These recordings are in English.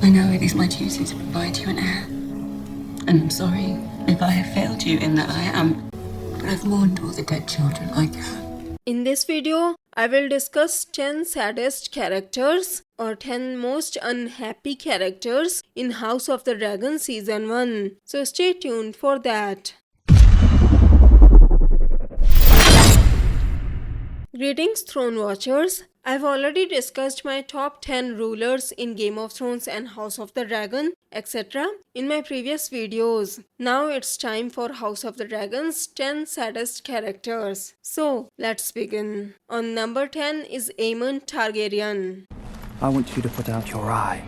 I know it is my duty to provide you an heir. And I'm sorry if I have failed you in that I am. But I've mourned all the dead children I can. In this video, I will discuss 10 saddest characters or 10 most unhappy characters in House of the Dragon Season 1. So stay tuned for that. Greetings Throne Watchers. I've already discussed my top 10 rulers in Game of Thrones and House of the Dragon, etc. in my previous videos. Now it's time for House of the Dragon's 10 saddest characters. So let's begin. On number 10 is Amon Targaryen. I want you to put out your eye.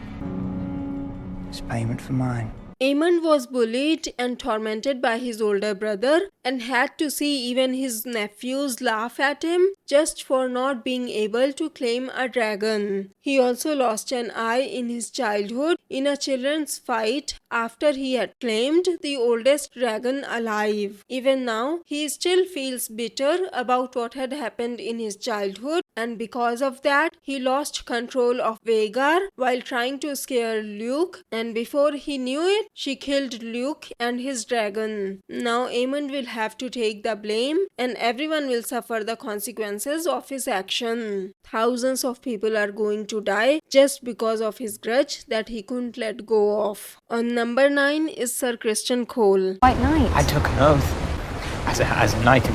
It's payment for mine. Amon was bullied and tormented by his older brother and had to see even his nephews laugh at him just for not being able to claim a dragon. He also lost an eye in his childhood in a children's fight after he had claimed the oldest dragon alive. Even now, he still feels bitter about what had happened in his childhood, and because of that, he lost control of Vhagar while trying to scare Luke, and before he knew it, she killed Luke and his dragon. Now Amon will have to take the blame, and everyone will suffer the consequences of his action. Thousands of people are going to die just because of his grudge that he couldn't let go of. On number 9 is Sir Criston Cole. White Knight. I took an oath as a knight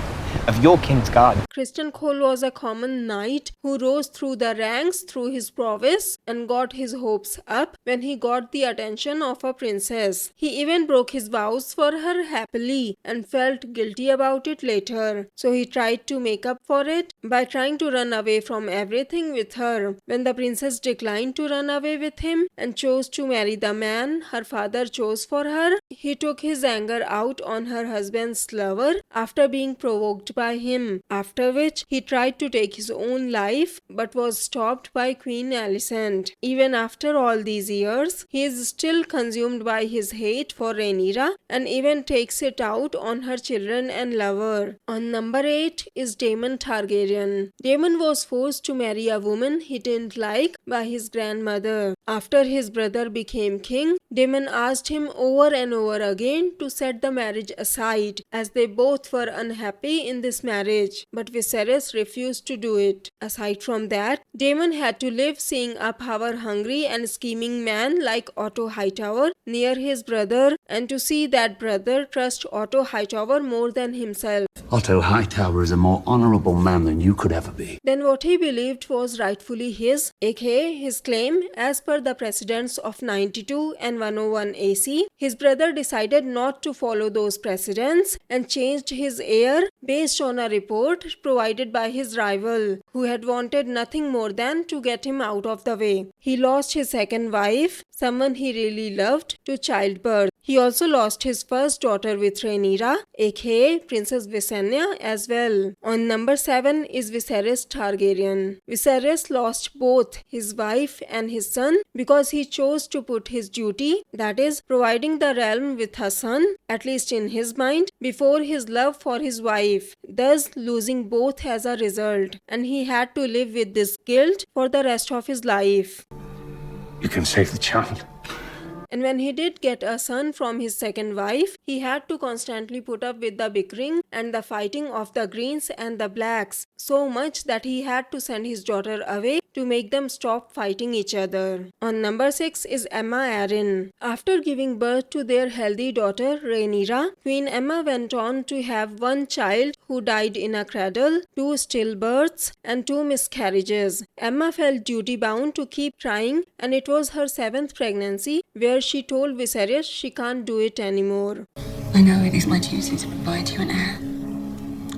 of your king's guard. Criston Cole was a common knight who rose through the ranks through his prowess and got his hopes up when he got the attention of a princess. He even broke his vows for her happily and felt guilty about it later. So he tried to make up for it by trying to run away from everything with her. When the princess declined to run away with him and chose to marry the man her father chose for her, he took his anger out on her husband's lover after being provoked by him, after which he tried to take his own life but was stopped by Queen Alison. Even after all these years, he is still consumed by his hate for Rhaenyra and even takes it out on her children and lover. On number 8 is Daemon Targaryen. Daemon was forced to marry a woman he didn't like by his grandmother. After his brother became king, Daemon asked him over and over again to set the marriage aside as they both were unhappy in this marriage, but Viserys refused to do it. Aside from that, Daemon had to live seeing a power-hungry and scheming man like Otto Hightower near his brother and to see that brother trust Otto Hightower more than himself. Otto Hightower is a more honorable man than you could ever be. Then what he believed was rightfully his, aka his claim as per the precedents of 92 and 101 AC, his brother decided not to follow those precedents and changed his heir based on a report provided by his rival, who had wanted nothing more than to get him out of the way. He lost his second wife, someone he really loved, to childbirth. He also lost his first daughter with Rhaenyra, aka Princess Visenya, as well. On number 7 is Viserys Targaryen. Viserys lost both his wife and his son because he chose to put his duty, that is, providing the realm with a son, at least in his mind, before his love for his wife, thus losing both as a result, and he had to live with this guilt for the rest of his life. You can save the child. And when he did get a son from his second wife, he had to constantly put up with the bickering and the fighting of the Greens and the Blacks, so much that he had to send his daughter away to make them stop fighting each other. On number 6 is Aemma Arryn. After giving birth to their healthy daughter Rhaenyra, Queen Aemma went on to have one child who died in a cradle, 2 stillbirths and 2 miscarriages. Aemma felt duty-bound to keep trying, and it was her 7th pregnancy where she told Viserys she can't do it anymore. I know it is my duty to provide you an heir.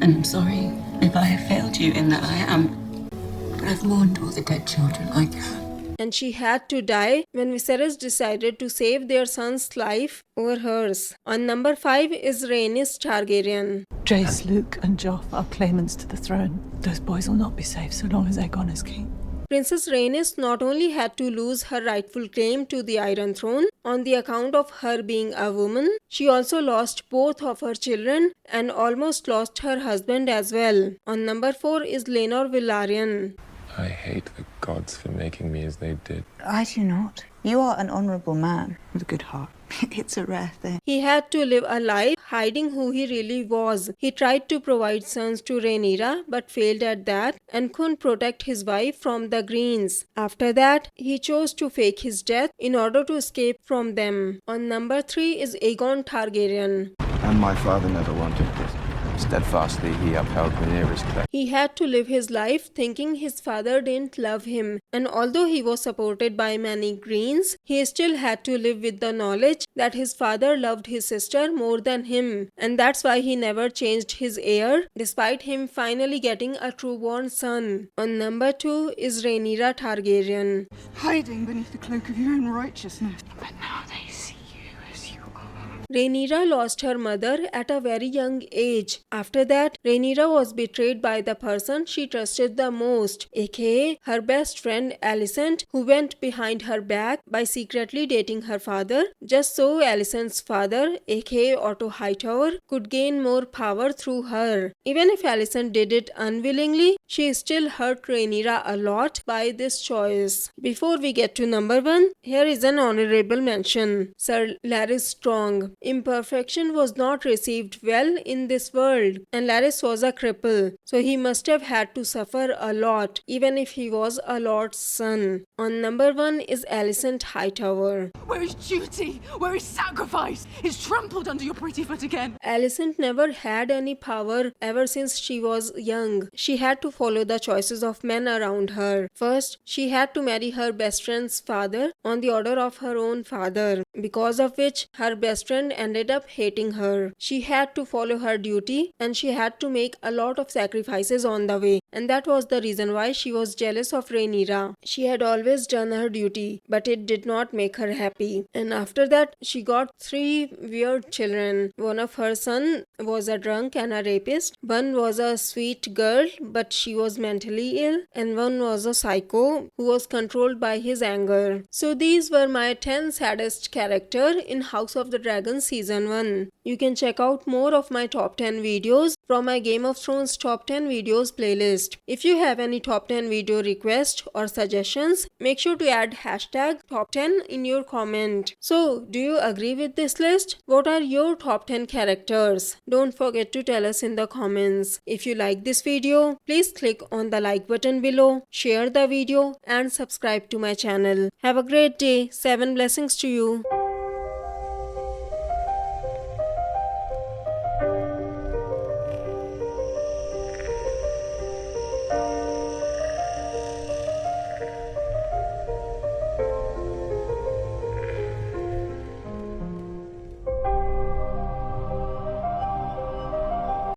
And I'm sorry if I have failed you in that I am. But I've mourned all the dead children I can. And she had to die when Viserys decided to save their son's life over hers. On number 5 is Rhaenys Targaryen. Jace, Luke and Joff are claimants to the throne. Those boys will not be safe so long as Aegon is king. Princess Rhaenys not only had to lose her rightful claim to the Iron Throne on the account of her being a woman, she also lost both of her children and almost lost her husband as well. On number 4 is Lenor Velaryon. I hate the gods for making me as they did. I do not. You are an honourable man with a good heart. It's a rare thing. He had to live a life hiding who he really was. He tried to provide sons to Rhaenyra but failed at that and couldn't protect his wife from the Greens. After that, he chose to fake his death in order to escape from them. On number 3 is Aegon Targaryen. And my father never wanted this. Steadfastly, he upheld Rhaenyra's claim. He had to live his life thinking his father didn't love him, and although he was supported by many Greens, he still had to live with the knowledge that his father loved his sister more than him, and that's why he never changed his heir, despite him finally getting a true-born son. On number 2 is Rhaenyra Targaryen. Hiding beneath the cloak of your own righteousness. But now they see you as you are. Rhaenyra lost her mother at a very young age. After that, Rhaenyra was betrayed by the person she trusted the most, aka her best friend Alison, who went behind her back by secretly dating her father, just so Alison's father, aka Otto Hightower, could gain more power through her. Even if Alison did it unwillingly, she still hurt Rhaenyra a lot by this choice. Before we get to number 1, here is an honorable mention. Sir Larys Strong. Imperfection was not received well in this world, and Larys was a cripple, so he must have had to suffer a lot, even if he was a lord's son. On number 1 is Alicent Hightower. Where is duty? Where is sacrifice? It's trampled under your pretty foot again. Alicent never had any power ever since she was young. She had to follow the choices of men around her. First, she had to marry her best friend's father on the order of her own father, because of which her best friend ended up hating her. She had to follow her duty and she had to make a lot of sacrifices on the way, and that was the reason why she was jealous of Rhaenyra. She had always done her duty, but it did not make her happy. And after that, she got 3 weird children. One of her son was a drunk and a rapist, one was a sweet girl but she was mentally ill, and one was a psycho who was controlled by his anger. So these were my 10 saddest character in House of the Dragon Season 1. You can check out more of my top 10 videos from my Game of Thrones top 10 videos playlist. If you have any top 10 video requests or suggestions, make sure to add hashtag top 10 in your comment. So, do you agree with this list? What are your top 10 characters? Don't forget to tell us in the comments. If you like this video, please click on the like button below, share the video and subscribe to my channel. Have a great day. 7 blessings to you.